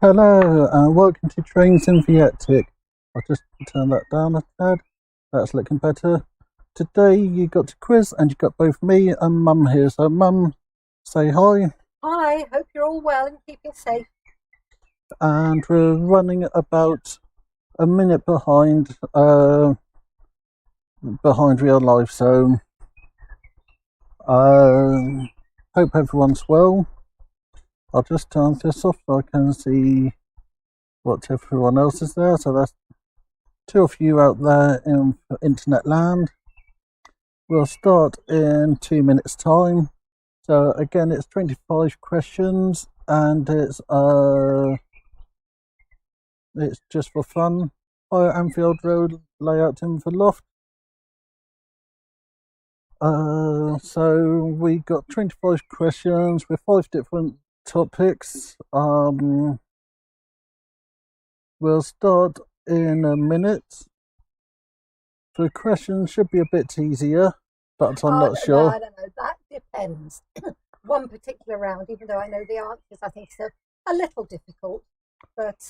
Hello and welcome to Trains in Viettic. I'll just turn that down a tad. That's looking better. Today you got to quiz and you got both me and Mum here. So Mum, say hi. Hi, hope you're all well and keeping safe. And we're running about a minute behind real life, so hope everyone's well. I'll just turn this off so I can see what everyone else is there. So that's two of you out there in internet land. We'll start in 2 minutes time. So again, it's 25 questions and it's just for fun. Higher Anfield Road layout in the loft. So we got 25 questions with 5 different topics. We'll start in a minute. The questions should be a bit easier, but I'm not sure. I don't know, that depends. One particular round, even though I know the answers, I think it's a little difficult. But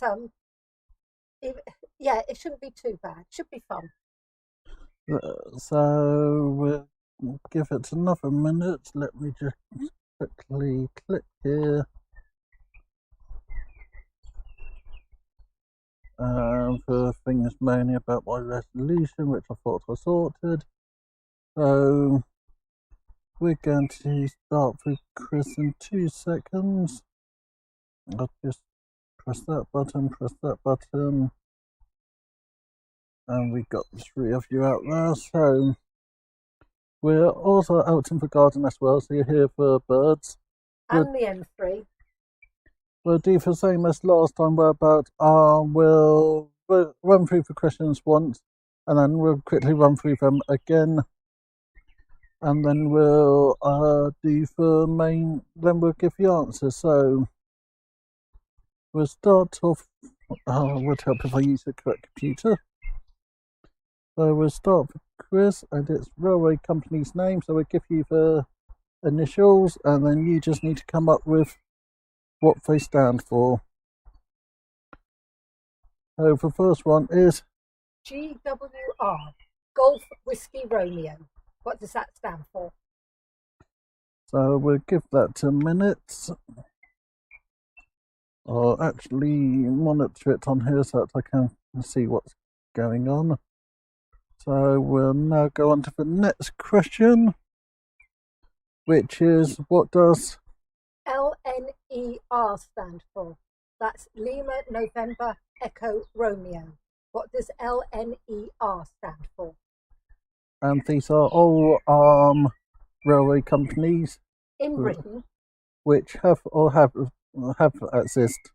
yeah, it shouldn't be too bad. It should be fun. So we'll give it another minute. Let me just quickly click here. The thing is mainly about my resolution, which I thought I sorted. So we're going to start the quiz in 2 seconds. I'll just press that button, and we got 3 of you out there. So we're also out in the garden as well, so you're here for birds. And the M3. We'll do the same as last time. We'll run through the questions once, and then we'll quickly run through them again, and then we'll do the main. Then we'll give the answers. So we'll start off. Would help if I use the correct computer. So we'll start the quiz, and it's railway company's name. So we'll give you the initials, and then you just need to come up with what they stand for. So the first one is GWR, Golf Whiskey Romeo. What does that stand for? So we'll give that a minute. I'll actually monitor it on here so that I can see what's going on. So we'll now go on to the next question, which is, what does LNER stand for? That's Lima November Echo Romeo. What does LNER stand for? And these are all railway companies in Britain which have exist.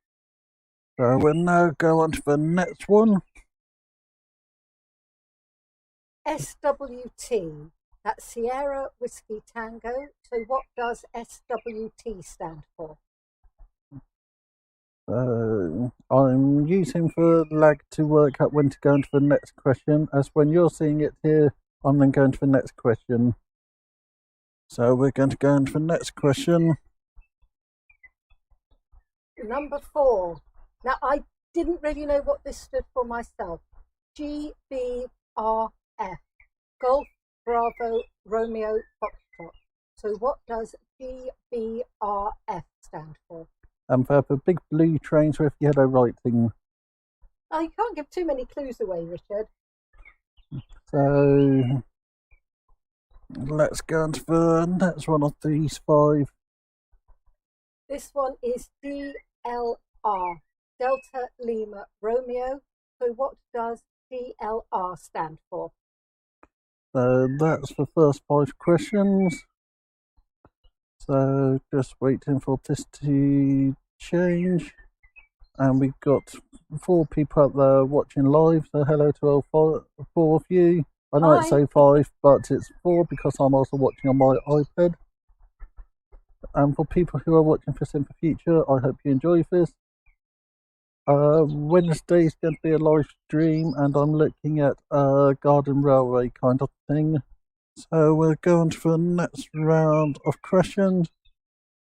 So we'll now go on to the next one. SWT, that's Sierra Whiskey Tango. So what does SWT stand for? I'm using the lag to work out when to go into the next question, as when you're seeing it here, I'm then going to the next question. So we're going to go into the next question. Number 4. Now, I didn't really know what this stood for myself. GBRF, Golf Bravo Romeo Foxtrot. So what does GBRF stand for? They're the big blue trains with yellow writing. Oh, you can't give too many clues away, Richard. So let's go on to the next one of these 5. This one is DLR, Delta Lima Romeo. So what does DLR stand for? So that's the first 5 questions. So just waiting for this to change. And we've got 4 people out there watching live. So hello to all 4 of you. I know it's say 5, but it's 4 because I'm also watching on my iPad. And for people who are watching this in the future, I hope you enjoy this. Wednesday's going to be a live stream, and I'm looking at a garden railway kind of thing. So we're going to the next round of questions,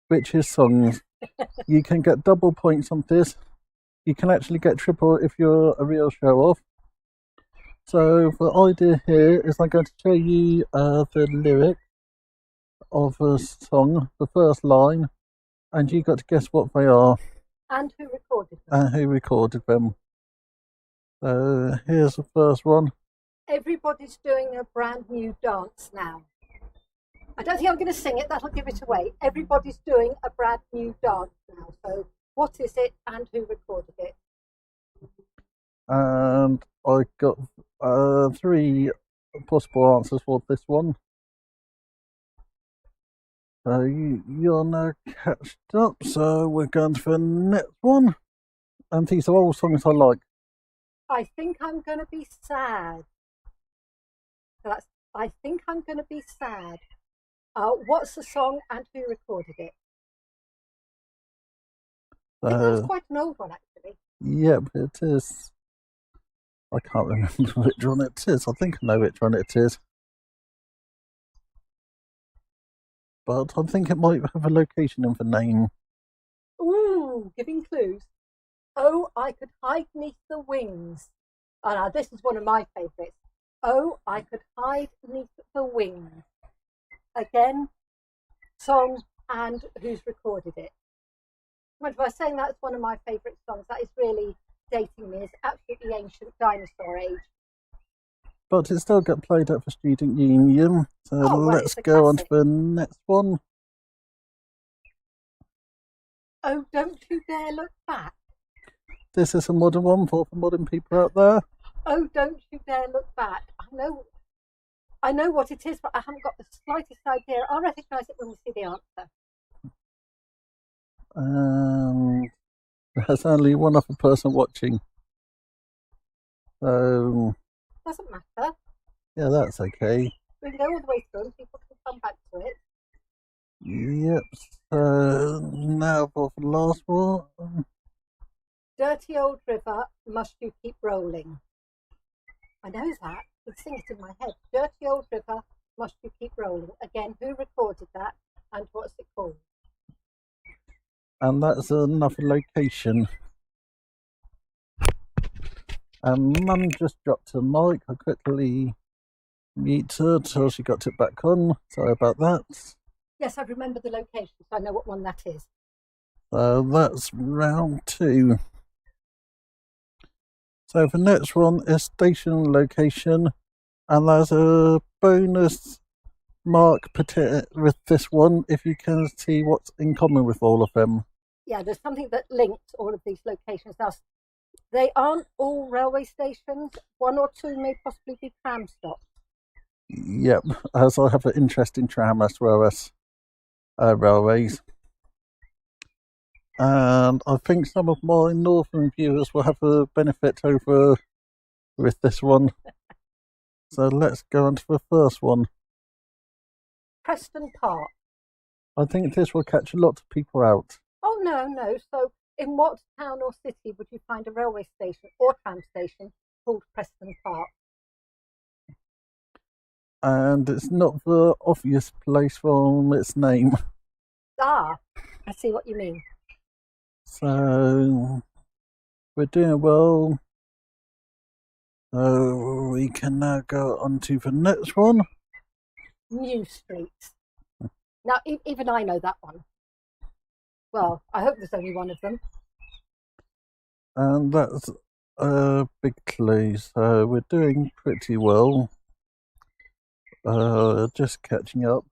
which is songs. You can get double points on this. You can actually get triple if you're a real show-off. So the idea here is I'm going to show you the lyric of a song, the first line, and you got to guess what they are. And who recorded them. And who recorded them. So here's the first one. Everybody's doing a brand new dance now. I don't think I'm going to sing it, that'll give it away. Everybody's doing a brand new dance now. So what is it and who recorded it? And I got 3 possible answers for this one. So you're now catched up, so we're going to the next one. And these are all songs I like. I think I'm going to be sad. So that's I think I'm going to be sad. What's the song and who recorded it? I think that's quite an old one, actually. Yep, it is. I can't remember which one it is. I think I know which one it is. But I think it might have a location in the name. Ooh, giving clues. Oh, I could hide neath the wings. Oh, now this is one of my favourites. Oh, I could hide neath the wings. Again, song and who's recorded it. If I was saying that's one of my favourite songs, that is really dating me. It's absolutely ancient dinosaur age. But it still got played at the student union. So let's go on to the next one. Oh, don't you dare look back. This is a modern one for the modern people out there. Oh, don't you dare look back. I know what it is, but I haven't got the slightest idea. I'll recognise it when we see the answer. There's only one other person watching. So doesn't matter. Yeah, that's okay. We can go all the way through and people can come back to it. Yep, so now for the last one. Dirty old river, must you keep rolling? I know that. I can sing it in my head. Dirty old river, must you keep rolling? Again, who recorded that and what's it called? And that's another location. And Mum just dropped her mic. I quickly muted her until she got it back on. Sorry about that. Yes, I remember the location, so I know what one that is. So that's round 2. So the next one is station location, and there's a bonus mark with this one if you can see what's in common with all of them. Yeah, there's something that links all of these locations. Now, they aren't all railway stations. 1 or 2 may possibly be tram stops. Yep, as I have an interest in tram as well as railways. And I think some of my northern viewers will have a benefit over with this one. So let's go on to the first one. Preston Park. I think this will catch a lot of people out. Oh, no. So in what town or city would you find a railway station or tram station called Preston Park? And it's not the obvious place from its name. Ah, I see what you mean. So we're doing well. So we can now go on to the next one. New Streets. Now, even I know that one. Well, I hope there's only one of them. And that's a big clue. So we're doing pretty well. Just catching up.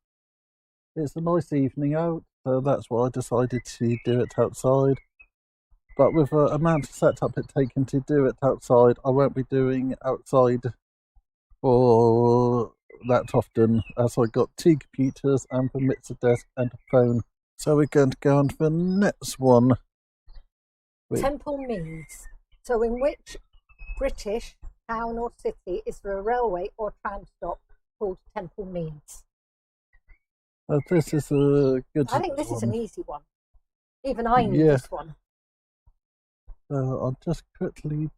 It's a nice evening out, so that's why I decided to do it outside. But with the amount of setup it's taken to do it outside, I won't be doing outside for that often, as I got 2 computers and a Mixer desk and a phone. So we're going to go on to the next one. Temple Meads. So in which British town or city is there a railway or tram stop called Temple Meads? This is a good I think this one. is an easy one. Even I knew this one. So I'll just quickly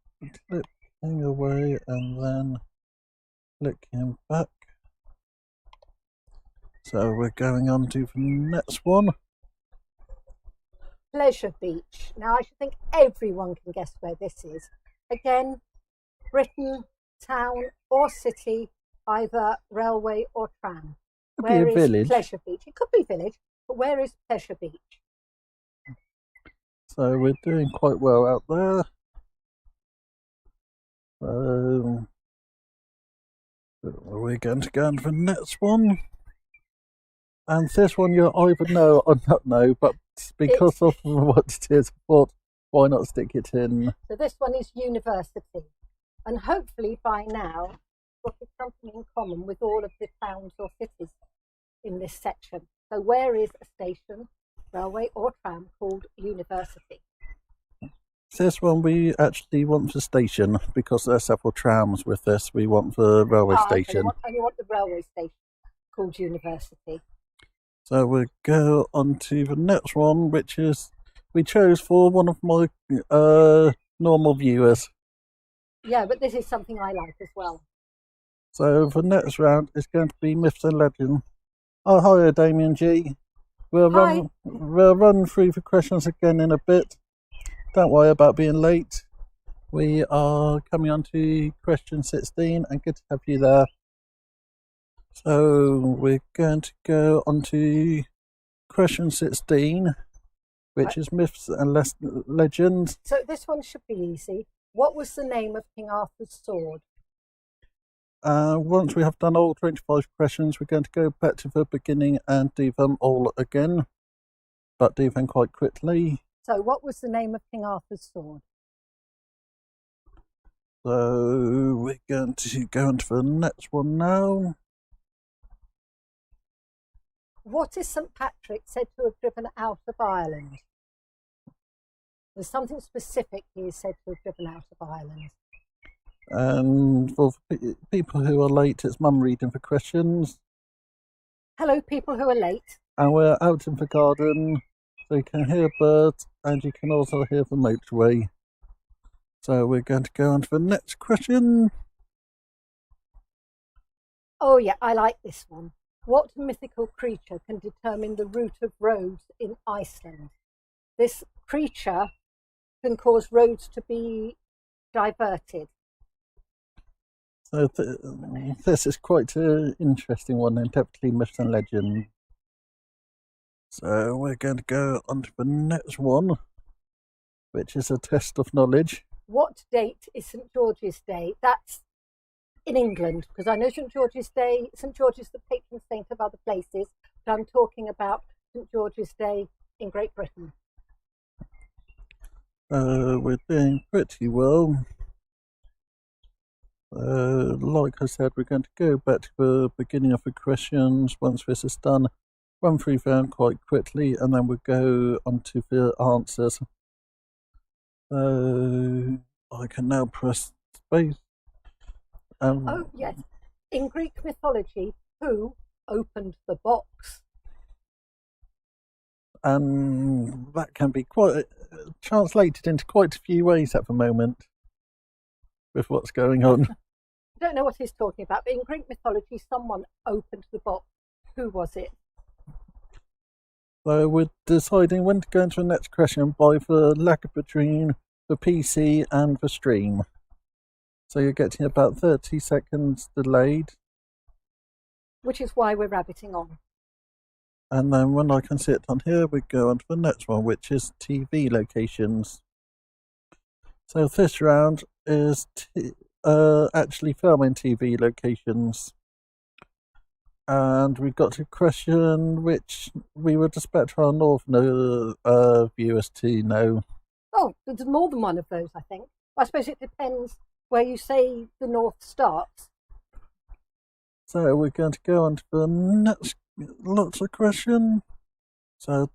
clicking away and then clicking back. So we're going on to the next one. Pleasure Beach. Now I should think everyone can guess where this is. Again, Britain, town or city, either railway or tram. Could be a village. Pleasure Beach? It could be village, but where is Pleasure Beach? So we're doing quite well out there. So we're going to go on to the next one. And this one you either know or not know, but because of what it is, I thought, why not stick it in? So this one is university. And hopefully by now, we've got something in common with all of the towns or cities in this section. So where is a station, railway or tram called university? This one we actually want the station, because there are several trams with this. We want the railway station. Okay, you want the railway station called university. So we'll go on to the next one, which is we chose for one of my normal viewers. Yeah, but this is something I like as well. So the next round is going to be Myths and Legends. Oh, hi, Damien G. We'll run through the questions again in a bit. Don't worry about being late. We are coming on to question 16, and good to have you there. So we're going to go on to question 16, which is Myths and Legends. So this one should be easy. What was the name of King Arthur's sword? Once we have done all 25 questions, we're going to go back to the beginning and do them all again, but do them quite quickly. So what was the name of King Arthur's sword? So we're going to go on to the next one now. What is St. Patrick said to have driven out of Ireland? There's something specific he is said to have driven out of Ireland. And for people who are late, it's Mum reading the questions. Hello, people who are late. And we're out in the garden, so you can hear birds and you can also hear the motorway. So we're going to go on to the next question. Oh yeah, I like this one. What mythical creature can determine the route of roads in Iceland? This creature can cause roads to be diverted. So this is quite an interesting one, and definitely Myths and Legends. So we're going to go on to the next one, which is a test of knowledge. What date is St. George's Day? That's in England, because I know St. George's Day, St. George is the patron saint of other places, but I'm talking about St. George's Day in Great Britain. We're doing pretty well. Like I said, we're going to go back to the beginning of the questions. Once this is done, run through them quite quickly, and then we'll go on to the answers. I can now press space. Oh, yes. In Greek mythology, who opened the box? And that can be quite translated into quite a few ways at the moment with what's going on. I don't know what he's talking about, but in Greek mythology, someone opened the box. Who was it? So we're deciding when to go into the next question by the lag between the PC and the stream. So you're getting about 30 seconds delayed. Which is why we're rabbiting on. And then when I can see it on here, we go on to the next one, which is TV locations. So this round is actually filming TV locations. And we've got a question which we would expect our northern viewers to know. Oh, there's more than one of those, I think. I suppose it depends where you say the north starts. So we're going to go on to the next lots of question. So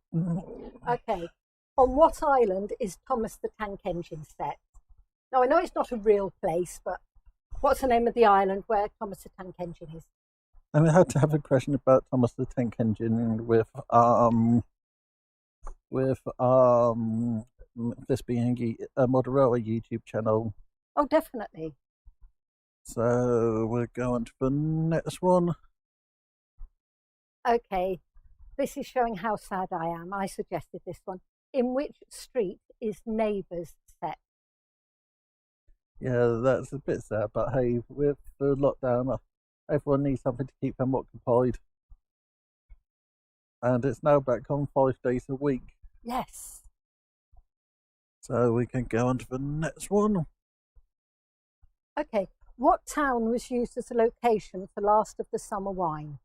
Okay. On what island is Thomas the Tank Engine set? Now, I know it's not a real place, but what's the name of the island where Thomas the Tank Engine is? and we had to have a question about Thomas the Tank Engine with this being a Model Railway YouTube channel. Oh, definitely. So we're going to the next one. Okay. This is showing how sad I am. I suggested this one. In which street is Neighbours set? Yeah, that's a bit sad, but hey, with the lockdown, everyone needs something to keep them occupied. And it's now back on 5 days a week. Yes. So we can go on to the next one. Okay. What town was used as a location for Last of the Summer Wine?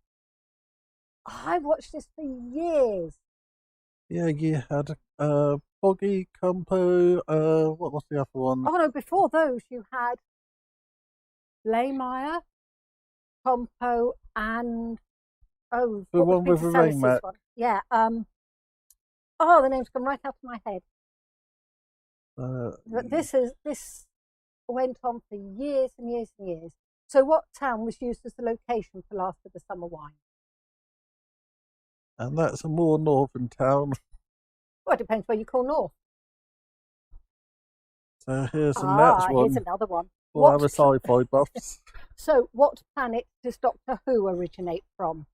I watched this for years. Yeah, you had Boggy, Campo, what was the other one? Oh no, before those you had Blaymire, Compo, and the one with the rain mat. Yeah. Oh, the name's gone right out of my head. But this went on for years and years and years. So what town was used as the location for Last of the Summer Wine? And that's a more northern town. Well, it depends where you call north. So here's the next one. Here's another one. For our sci-fi buffs. So what planet does Doctor Who originate from?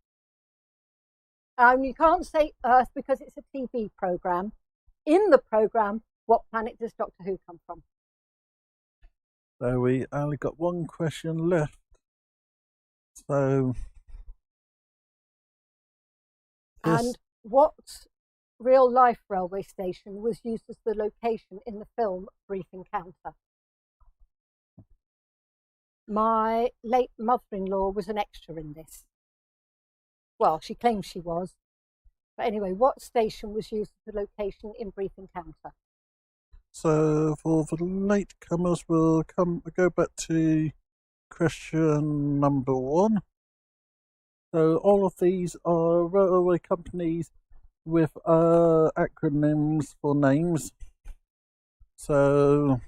You can't say Earth because it's a TV programme. In the programme, what planet does Doctor Who come from? So we only got one question left. So... And what real-life railway station was used as the location in the film Brief Encounter? My late mother-in-law was an extra in this. Well, she claims she was. But anyway, what station was used as the location in Brief Encounter? So for the latecomers, we'll go back to question number 1. So all of these are railway companies with acronyms for names. So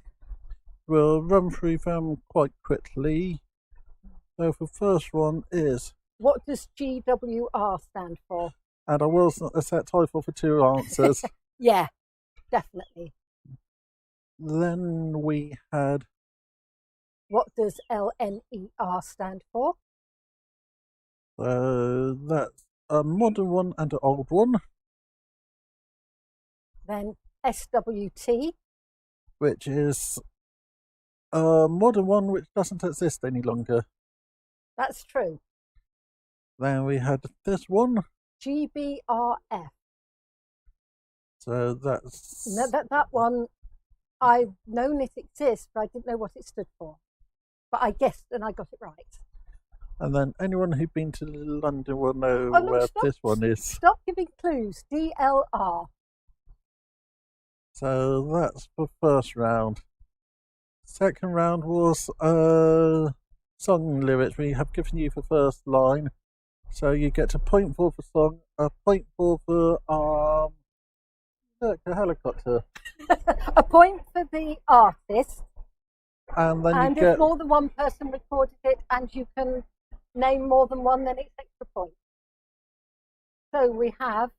we'll run through them quite quickly. So the first one is... What does GWR stand for? And I will set title for 2 answers. Yeah, definitely. Then we had... What does LNER stand for? That's a modern one and an old one. Then SWT. Which is a modern one which doesn't exist any longer. That's true. Then we had this one. GBRF. So that's... No, that one, I've known it exists, but I didn't know what it stood for. But I guessed and I got it right. And then anyone who's been to London will know where this one is. Stop giving clues. DLR. So that's the first round. Second round was song lyrics. We have given you the first line. So you get a point for the song, a point for the helicopter. A point for the artist. And then and if more than one person recorded it and you can name more than one, then it's extra points. So we have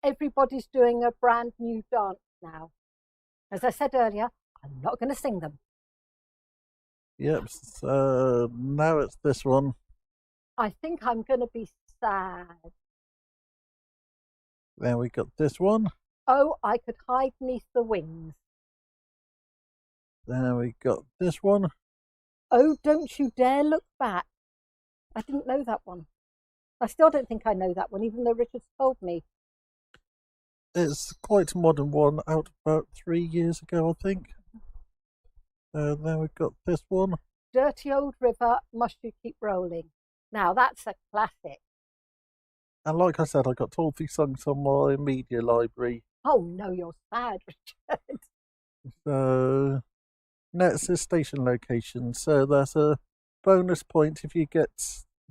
everybody's doing a brand new dance now. As I said earlier, I'm not going to sing them. Yep, so now it's this one. I think I'm going to be sad. Then we got this one. Oh, I could hide neath the wings. Then we got this one. Oh, don't you dare look back. I didn't know that one. I still don't think I know that one, even though Richard's told me. It's quite a modern one, out about 3 years ago, I think. Then we've got this one. Dirty Old River, Must You Keep Rolling. Now, that's a classic. And like I said, I got all these songs on my media library. Oh, no, you're sad, Richard. So, next is station location. So there's a bonus point if you get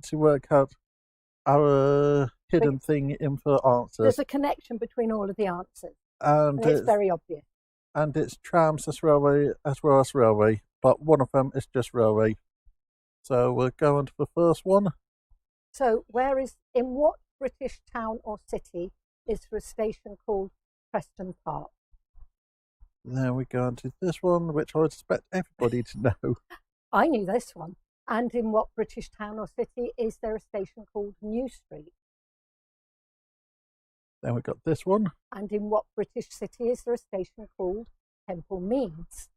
to work out our hidden thing in for answers. There's a connection between all of the answers. And it's very obvious. And it's trams as railway as well as railway, but one of them is just railway. So we'll go on to the first one. So in what British town or city is there a station called Preston Park? Then we go on to this one, which I would expect everybody to know. I knew this one. And in what British town or city is there a station called New Street? Then we got this one. And in what British city is there a station called Temple Meads?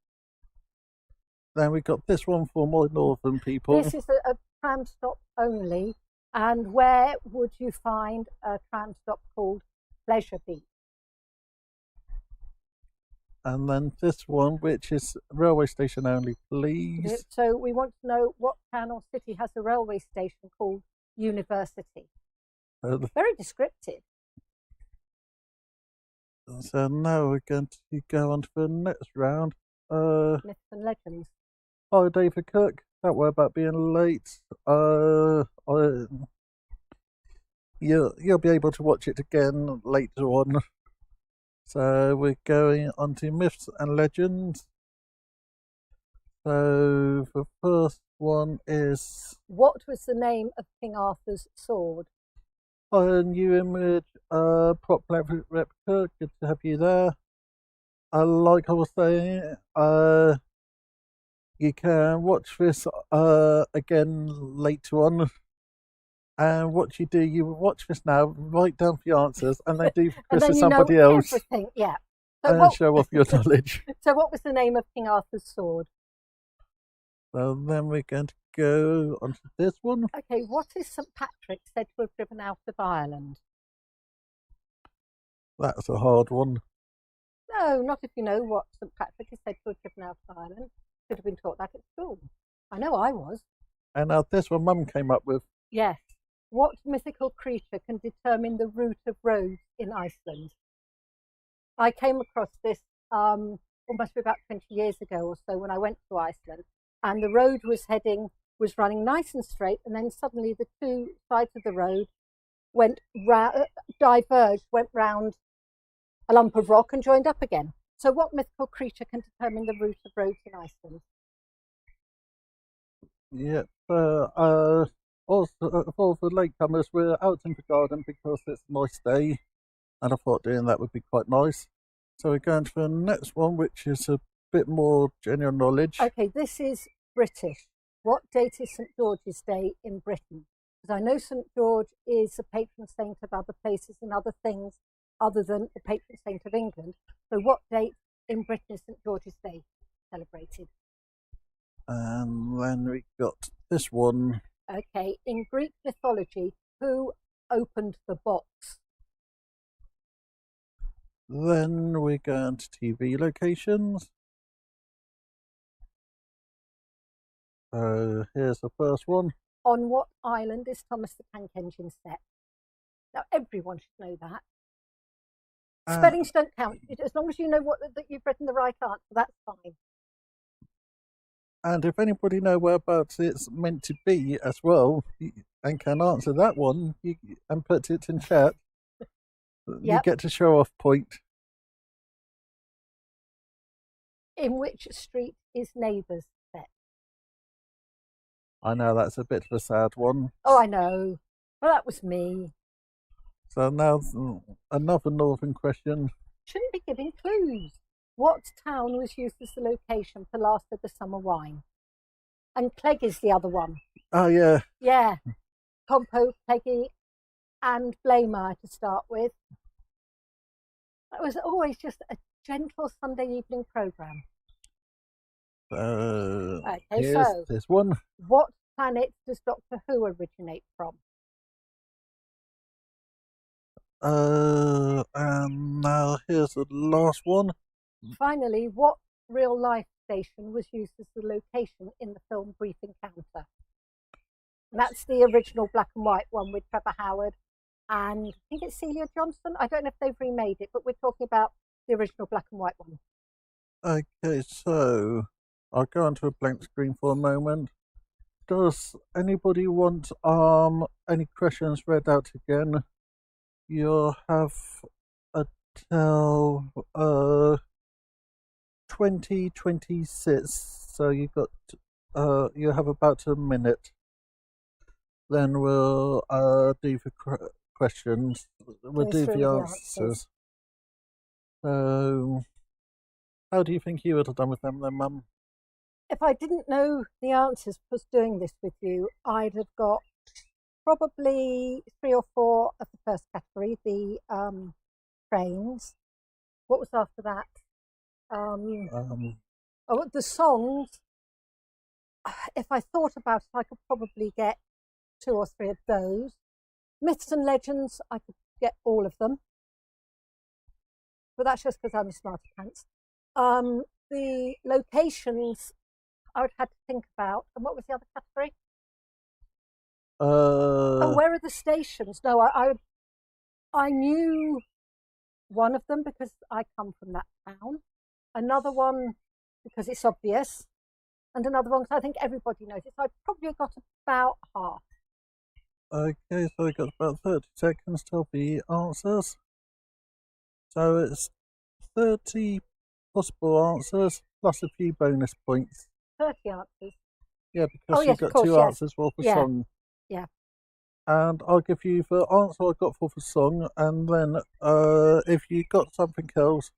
Then we got this one for more northern people. This is a tram stop only. And where would you find a tram stop called Pleasure Beach? And then this one, which is railway station only, please. So we want to know what town or city has a railway station called University. Very descriptive. So now we're going to go on to the next round. Myths and legends. Holiday for Cook. Don't worry about being late. You'll be able to watch it again later on. So we're going on to myths and legends. So the first one is... What was the name of King Arthur's sword? A new image, prop replica. Good to have you there. Like I was saying, you can watch this again later on. And what you do, you watch this now, write down the answers, and then do this to somebody else. Everything. Yeah. And show off your knowledge. So what was the name of King Arthur's sword? So then we're going to go on to this one. Okay, what is St. Patrick said to have driven out of Ireland? That's a hard one. No, not if you know what St. Patrick is said to have driven out of Ireland. Could have been taught that at school. I know I was. And now this one Mum came up with. Yes. What mythical creature can determine the route of roads in Iceland? I came across this almost about 20 years ago or so when I went to Iceland, and the road was running nice and straight, and then suddenly the two sides of the road diverged, went round a lump of rock and joined up again. So what mythical creature can determine the route of roads in Iceland? Yeah, also, for the latecomers, we're out in the garden because it's a nice day, and I thought doing that would be quite nice. So we're going to the next one, which is a bit more general knowledge. Okay, this is British. What date is St. George's Day in Britain? Because I know St. George is the patron saint of other places and other things other than the patron saint of England. So what date in Britain is St. George's Day celebrated? And then we got this one. Okay, in Greek mythology, who opened the box? Then we're going to TV locations. So here's the first one. On what island is Thomas the Tank Engine set? Now everyone should know that. Spellings don't count. As long as you know that you've written the right answer, that's fine. And if anybody knows whereabouts it's meant to be as well, and can answer that one, and put it in chat, you get to show off point. In which street is Neighbours set? I know that's a bit of a sad one. Oh, I know. Well, that was me. So now another northern question. Shouldn't be giving clues. What town was used as the location for Last of the Summer Wine? And Clegg is the other one. Oh, yeah. Yeah. Compo, Cleggy and Blamer to start with. It was always just a gentle Sunday evening programme. Here's this one. What planet does Doctor Who originate from? And now here's the last one. Finally, what real-life station was used as the location in the film Brief Encounter? And that's the original black and white one with Trevor Howard and I think it's Celia Johnson. I don't know if they've remade it, but we're talking about the original black and white one. Okay, so I'll go onto a blank screen for a moment. does anybody want any questions read out again? You'll have until 2026, so you have about a minute. Then we'll do the questions. We'll do the answers. So, how do you think you would have done with them then, Mum? If I didn't know the answers for doing this with you, I'd have got probably 3 or 4 of the first category, the trains. What was after that? The songs. If I thought about it, I could probably get 2 or 3 of those. Myths and legends, I could get all of them. But that's just because I'm a smarty pants. The locations, I would have to think about. And what was the other category? Where are the stations? No, I knew one of them because I come from that town. Another one because it's obvious. And another one because I think everybody knows it. So I've probably got about half. Okay, so we got about 30 seconds till the answers. So it's 30 possible answers plus a few bonus points. 30 answers? Yeah, because you've got 2 answers for the song. Yeah. And I'll give you the answer I got for the song, and then if you got something else,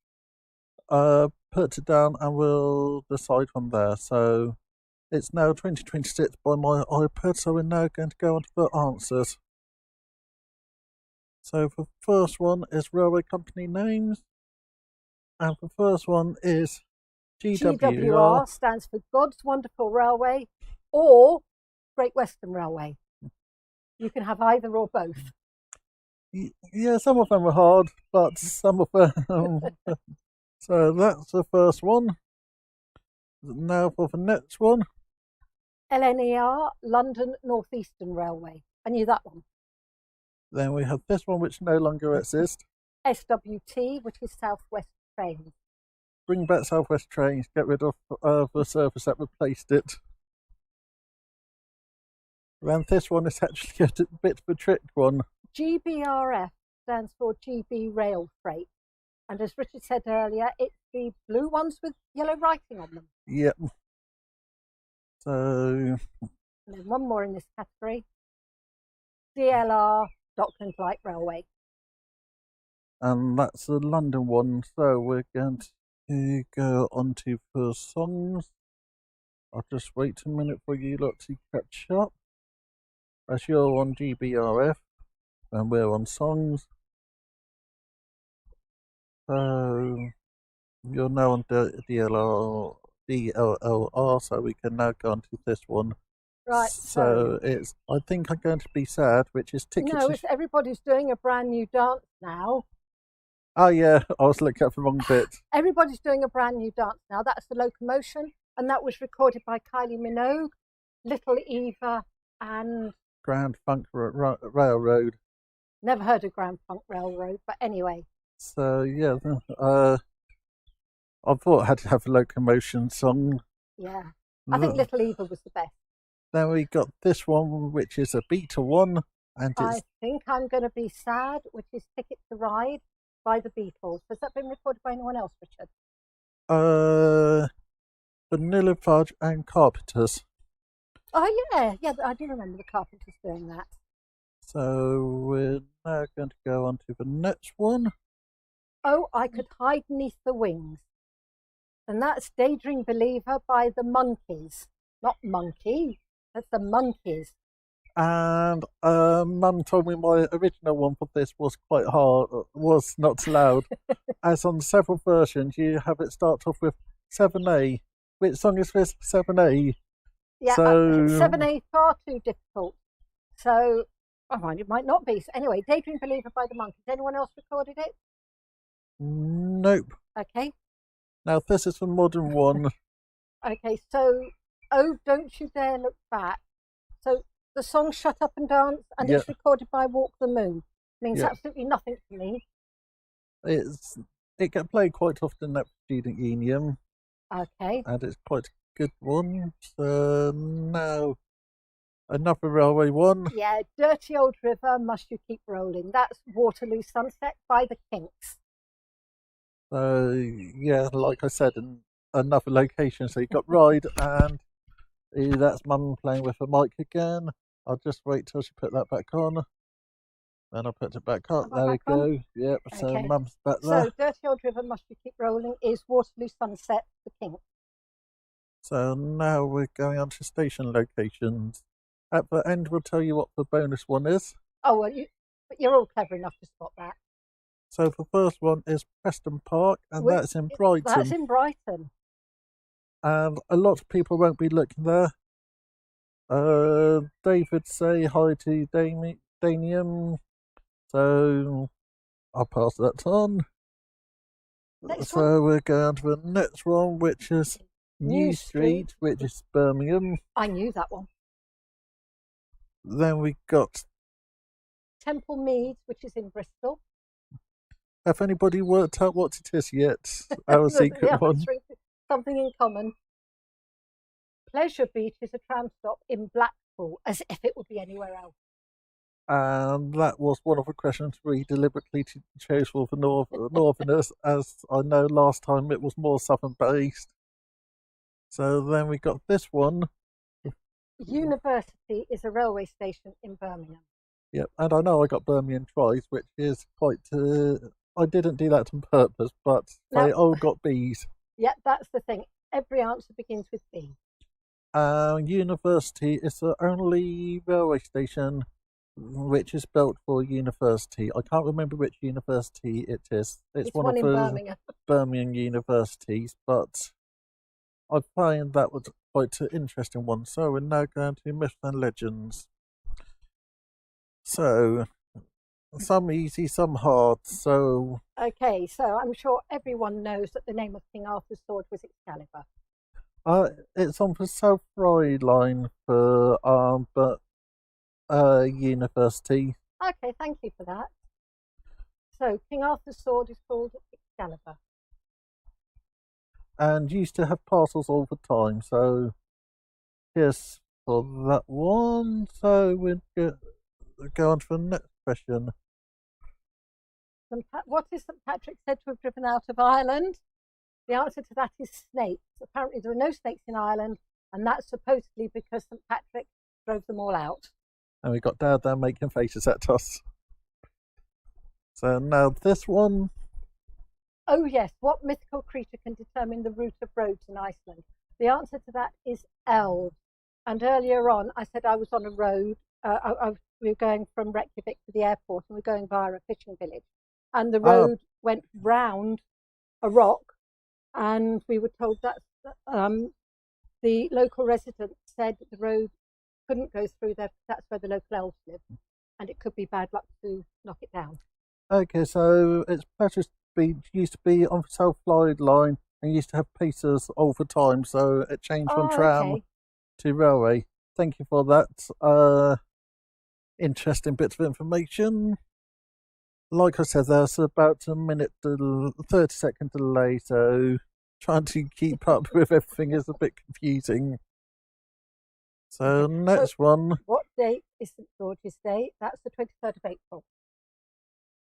put it down and we'll decide from there. So it's now 2026 by my iPad, so we're now going to go on to the answers. So the first one is railway company names, and the first one is GWR. GWR stands for God's Wonderful Railway or Great Western Railway. You can have either or both. Yeah, some of them are hard, but some of them... So that's the first one. Now for the next one. LNER, London North Eastern Railway. I knew that one. Then we have this one, which no longer exists. SWT, which is South West Trains. Bring back South West Trains. Get rid of the service that replaced it. And this one is actually a bit of a trick one. GBRF stands for GB railfreight. And as Richard said earlier, it's the blue ones with yellow writing on them. Yep. So... And then one more in this category. DLR Dockland Light Railway. And that's the London one. So we're going to go on to the songs. I'll just wait a minute for you lot to catch up. As you're on GBRF, and we're on songs. So you're now on DLR, so we can now go on to this one. Right. So it's, I think I'm going to be sad, which is tickets. No, it's everybody's doing a brand new dance now. Oh yeah, I was looking at the wrong bit. Everybody's doing a brand new dance now. That's the Locomotion, and that was recorded by Kylie Minogue, Little Eva, and Grand Funk Railroad. Never heard of Grand Funk Railroad, but anyway. So yeah, I thought I had to have a Locomotion song. Yeah, I think Little Eva was the best. Then we got this one, which is a Beatle one, and I think I'm going to be sad, which is Ticket to Ride by the Beatles. Has that been recorded by anyone else, Richard? Vanilla Fudge and Carpenters. Oh yeah, I do remember the Carpenters doing that. So we're now going to go on to the next one. Oh, I Could Hide Neath the Wings. And that's Daydream Believer by the Monkeys. Not Monkey, that's the Monkeys. And Mum told me my original one for this was quite hard, was not loud. As on several versions, you have it start off with 7A. Which song is this? 7A? Yeah, so... 7A far too difficult. So, it might not be. So anyway, Daydream Believer by the Monkeys. Anyone else recorded it? Nope. Okay. Now this is the modern one. Okay, so Oh Don't You Dare Look Back. So the song Shut Up and Dance, and it's recorded by Walk the Moon. Means absolutely nothing to me. It gets played quite often at Student Union. Okay. And it's quite a good one. So now Another railway one. Yeah, Dirty Old River, Must You Keep Rolling. That's Waterloo Sunset by the Kinks. So, yeah, like I said, another location. So you got Ride, and that's Mum playing with a mic again. I'll just wait till she put that back on. Then I'll put it back up. There we go. Yep, so Okay. Mum's back there. So Dirty Old River, Must You Keep Rolling is Waterloo Sunset, the Kinks. So now we're going on to station locations. At the end, we'll tell you what the bonus one is. Oh, well, you're all clever enough to spot that. So the first one is Preston Park, and that's in Brighton. That's in Brighton. And a lot of people won't be looking there. David say hi to Danium. So I'll pass that on. We're going to the next one, which is New Street, which is Birmingham. I knew that one. Then we got Temple Meads, which is in Bristol. Have anybody worked out what it is yet? Our secret one. Something in common. Pleasure Beach is a tram stop in Blackpool, as if it would be anywhere else. And that was one of the questions we deliberately chose for the Northerners, as I know last time it was more southern based. So then we got this one. University is a railway station in Birmingham. Yep, and I know I got Birmingham twice, which is quite. I didn't do that on purpose, but they all got B's. Yeah, that's the thing. Every answer begins with B. University is the only railway station which is built for university. I can't remember which university it is. It's one of the Birmingham universities, but I find that was quite an interesting one. So we're now going to myths and legends. So some easy, some hard. So okay, so I'm sure everyone knows that the name of King Arthur's sword was Excalibur. It's on the South Ride line for university. Okay, thank you for that. So King Arthur's sword is called Excalibur. And used to have parcels all the time. So yes, for that one. So we'll go on to the next question. What is St. Patrick said to have driven out of Ireland? The answer to that is snakes. Apparently there are no snakes in Ireland, and that's supposedly because St. Patrick drove them all out. And we got Dad there making faces at us. So now this one. Oh yes, what mythical creature can determine the route of roads in Iceland? The answer to that is Elves. And earlier on, I said I was on a road. We were going from Reykjavik to the airport, and we're going via a fishing village. And the road went round a rock, and we were told that the local residents said the road couldn't go through there. That's where the local elves live, and it could be bad luck to knock it down. Okay, so it's Patrick's Beach used to be on the South Ride line and used to have pacers all the time, so it changed from tram to railway. Thank you for that interesting bits of information. Like I said, there's about a 30-second delay, so trying to keep up with everything is a bit confusing. So next one. What date is St. George's Day? That's the 23rd of April.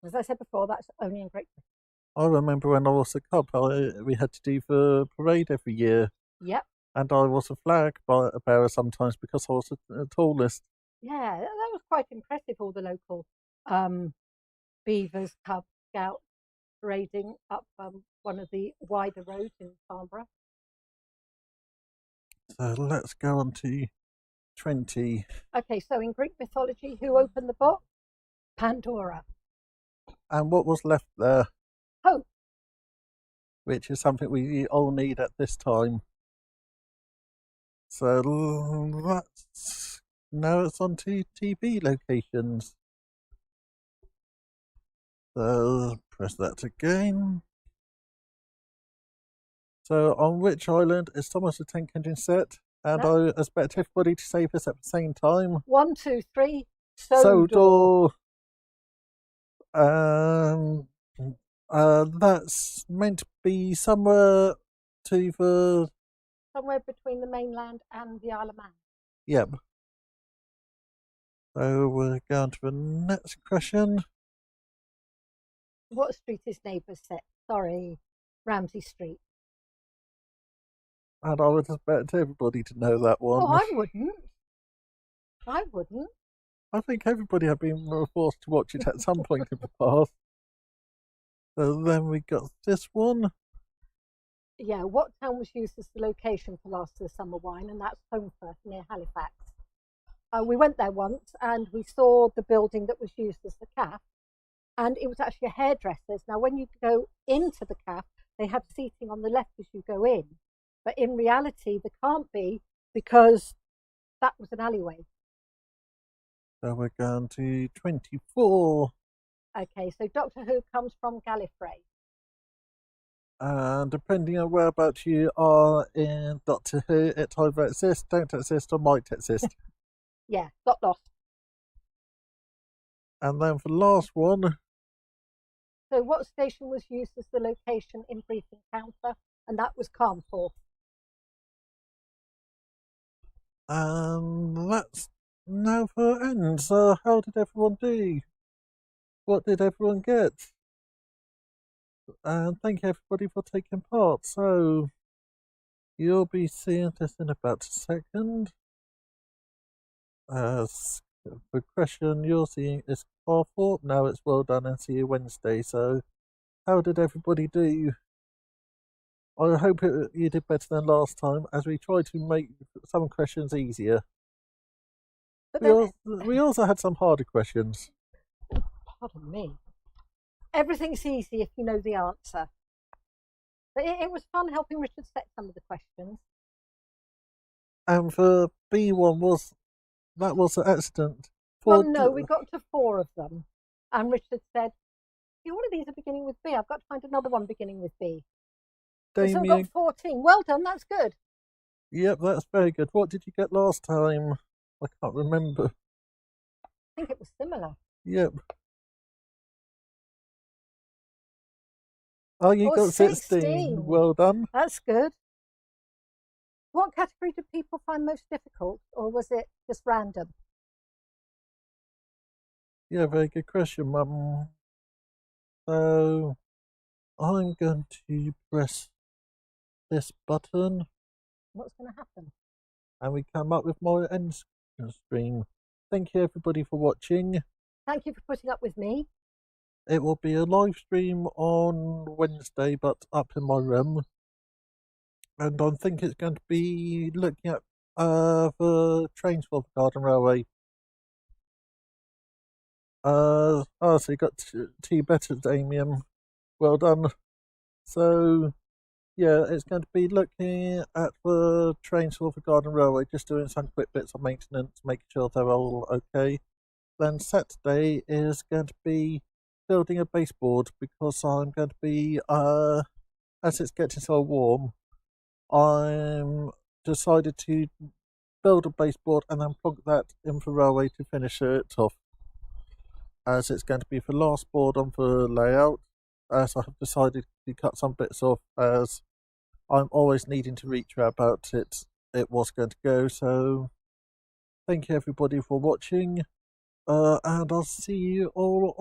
As I said before, that's only in Great Britain. I remember when I was a cub, we had to do the parade every year. Yep. And I was a flag bearer sometimes because I was the tallest. Yeah, that was quite impressive, all the local beavers, cub scouts parading up one of the wider roads in Farnborough. So let's go on to 20. Okay, so in Greek mythology, who opened the box? Pandora. And what was left there? Hope. Which is something we all need at this time. So now it's on to TV locations. So press that again. So on which island is Thomas the Tank Engine set? And I expect everybody to say this at the same time. 1, 2, 3. Sodor. That's meant to be somewhere between the mainland and the Isle of Man. Yep. So we're going to the next question. What street is Neighbours set? Sorry, Ramsay Street. And I would expect everybody to know that one. Oh, I wouldn't. I wouldn't. I think everybody had been forced to watch it at some point in the past. So then we got this one. Yeah, what town was used as the location for last year's summer wine? And that's Holmfirth near Halifax. We went there once and we saw the building that was used as the cafe, and it was actually a hairdresser's. Now, when you go into the cafe, they have seating on the left as you go in, but in reality, there can't be because that was an alleyway. So we're going to 24. Okay, so Doctor Who comes from Galifrey. And depending on whereabouts you are in Doctor Who, it either exists, don't exist, or might exist. Yeah, got lost. And then for the last one. So what station was used as the location in Brief Encounter? And that was Carnforth. And that's now for ends. So how did everyone do? What did everyone get? And thank you everybody for taking part. So you'll be seeing this in about a second. As the question you're seeing is Carnforth. Now it's well done and see you Wednesday. So how did everybody do? I hope you did better than last time, as we tried to make some questions easier. We also had some harder questions. Pardon me. Everything's easy if you know the answer. But it was fun helping Richard set some of the questions. And for B1 that was an accident. Well, no, we got to 4 of them. And Richard said, all of these are beginning with B. I've got to find another one beginning with B. So we've got 14. Well done, that's good. Yep, that's very good. What did you get last time? I can't remember. I think it was similar. Yep. Oh, you got 16. Well done. That's good. What category did people find most difficult, or was it just random? Yeah, very good question, Mum. So I'm going to press this button. What's going to happen? And we come up with my end stream. Thank you everybody for watching. Thank you for putting up with me. It will be a live stream on Wednesday, but up in my room. And I think it's going to be looking at the trains for the Garden Railway. So you got 2 better, Damien. Well done. So yeah, it's going to be looking at the trains for the Garden Railway, just doing some quick bits of maintenance, making sure they're all okay. Then Saturday is going to be building a baseboard, because I'm going to be, as it's getting so warm, I'm decided to build a baseboard and then plug that in the railway to finish it off, as it's going to be the last board on the layout, as I have decided to cut some bits off, as I'm always needing to reach where about it was going to go. So thank you everybody for watching, and I'll see you all